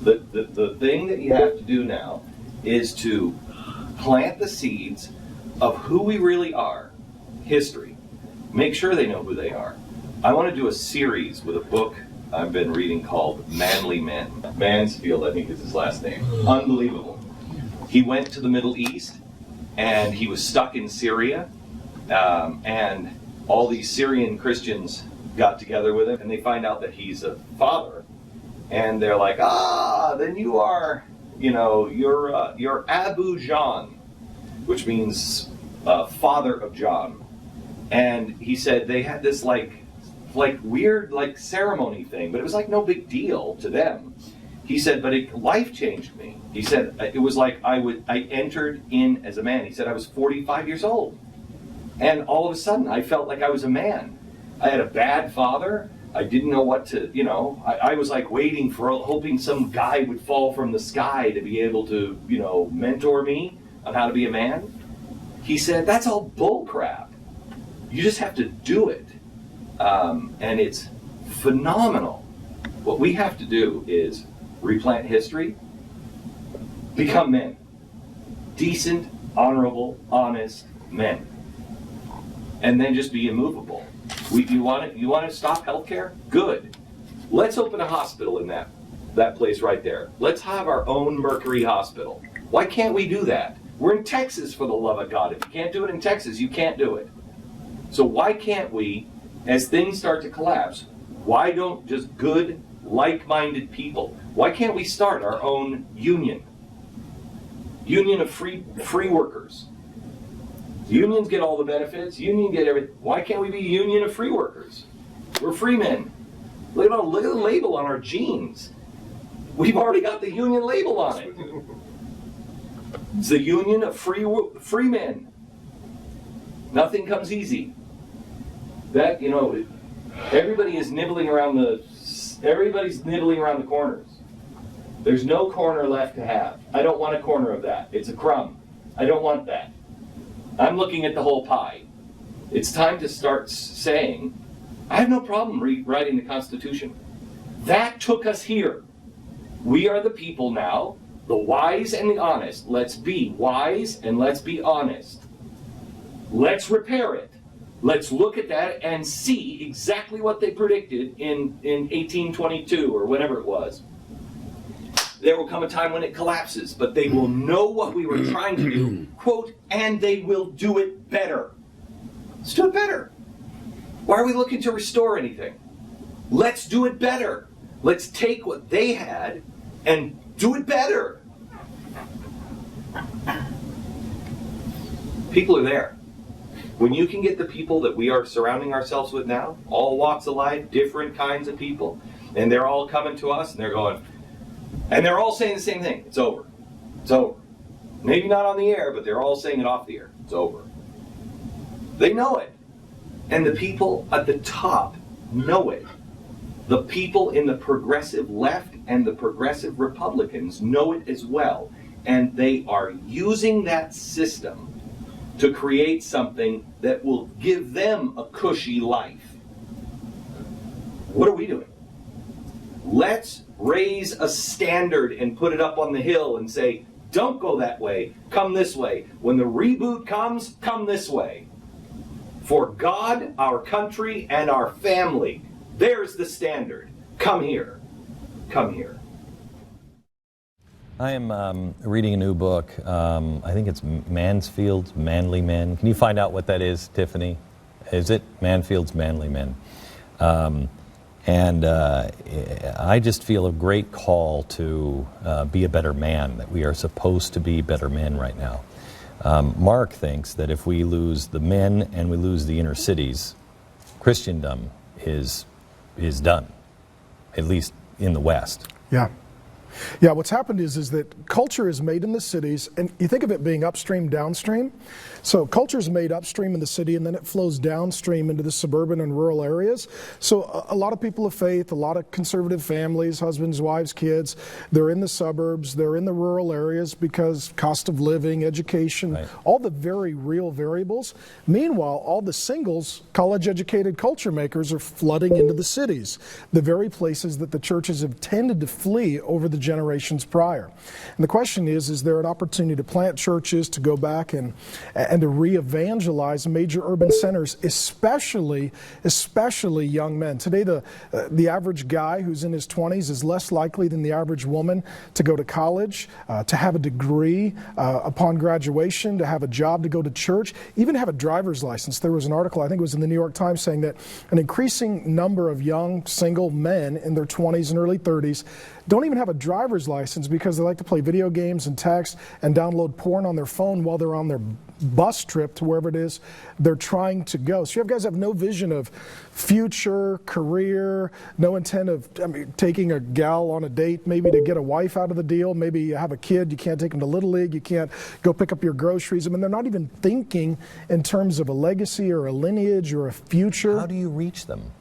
The thing that you have to do now is to plant the seeds of who we really are, history. Make sure they know who they are. I want to do a series with a book I've been reading called Manly Men. Mansfield, I think is his last name. Unbelievable. He went to the Middle East, and he was stuck in Syria, and all these Syrian Christians got together with him, and they find out that he's a father, and they're like, then you are, you're Abu John, which means father of John. And he said they had this like weird ceremony thing, but it was like no big deal to them. He said, but life changed me. He said it was like I entered in as a man. He said I was 45 years old, and all of a sudden I felt like I was a man. I had a bad father. I didn't know what to, I was like waiting hoping some guy would fall from the sky to be able to, mentor me on how to be a man. He said, that's all bull crap. You just have to do it. And it's phenomenal. What we have to do is replant history, become men. Decent, honorable, honest men. And then just be immovable. You want to stop healthcare? Good. Let's open a hospital in that place right there. Let's have our own Mercury hospital. Why can't we do that? We're in Texas, for the love of God. If you can't do it in Texas, you can't do it. So why can't we, as things start to collapse, why don't just good, like-minded people, why can't we start our own union? Union of free workers. Unions get all the benefits. Union get everything. Why can't we be a union of free workers? We're free men. Look at the label on our jeans. We've already got the union label on it. It's the union of free men. Nothing comes easy. That, everybody is nibbling around everybody's nibbling around the corners. There's no corner left to have. I don't want a corner of that. It's a crumb. I don't want that. I'm looking at the whole pie. It's time to start saying, I have no problem rewriting the Constitution. That took us here. We are the people now, the wise and the honest. Let's be wise and let's be honest. Let's repair it. Let's look at that and see exactly what they predicted in 1822 or whenever it was. There will come a time when it collapses, but they will know what we were trying to do, quote, and they will do it better. Let's do it better. Why are we looking to restore anything? Let's do it better. Let's take what they had and do it better. People are there. When you can get the people that we are surrounding ourselves with now, all walks of life, different kinds of people, and they're all coming to us and they're going, and they're all saying the same thing. It's over. It's over. Maybe not on the air, but they're all saying it off the air. It's over. They know it. And the people at the top know it. The people in the progressive left and the progressive Republicans know it as well. And they are using that system to create something that will give them a cushy life. What are we doing? Let's raise a standard and put it up on the hill and say, don't go that way, come this way. When the reboot comes, come this way. For God, our country, and our family, there's the standard. Come here. Come here. I am reading a new book. I think it's Mansfield's Manly Men. Can you find out what that is, Tiffany? Is it Mansfield's Manly Men? And I just feel a great call to be a better man, that we are supposed to be better men right now. Mark thinks that if we lose the men and we lose the inner cities, Christendom is done, at least in the West. Yeah. Yeah, what's happened is that culture is made in the cities, and you think of it being upstream, downstream. So culture is made upstream in the city, and then it flows downstream into the suburban and rural areas. So a lot of people of faith, a lot of conservative families, husbands, wives, kids, they're in the suburbs, they're in the rural areas because cost of living, education, right, all the very real variables. Meanwhile, all the singles, college-educated culture makers are flooding into the cities, the very places that the churches have tended to flee over the generations prior. And the question is there an opportunity to plant churches, to go back and to re-evangelize major urban centers, especially young men? Today, the average guy who's in his 20s is less likely than the average woman to go to college, to have a degree upon graduation, to have a job, to go to church, even have a driver's license. There was an article, I think it was in the New York Times, saying that an increasing number of young single men in their 20s and early 30s don't even have a driver's license because they like to play video games and text and download porn on their phone while they're on their bus trip to wherever it is they're trying to go. So you guys have no vision of future, career, no intent of taking a gal on a date, maybe to get a wife out of the deal, maybe you have a kid, you can't take them to Little League, you can't go pick up your groceries. I mean, they're not even thinking in terms of a legacy or a lineage or a future. How do you reach them?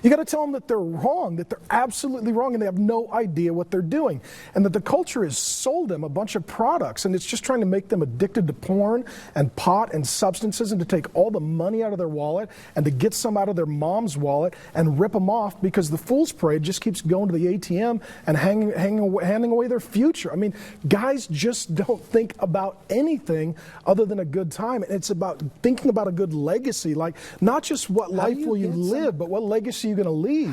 You got to tell them that they're wrong, that they're absolutely wrong, and they have no idea what they're doing. And that the culture has sold them a bunch of products, and it's just trying to make them addicted to porn and pot and substances, and to take all the money out of their wallet and to get some out of their mom's wallet and rip them off, because the fool's parade just keeps going to the ATM and handing away their future. I mean, guys just don't think about anything other than a good time. And it's about thinking about a good legacy, like not just what life will you live, but what legacy are you going to leave.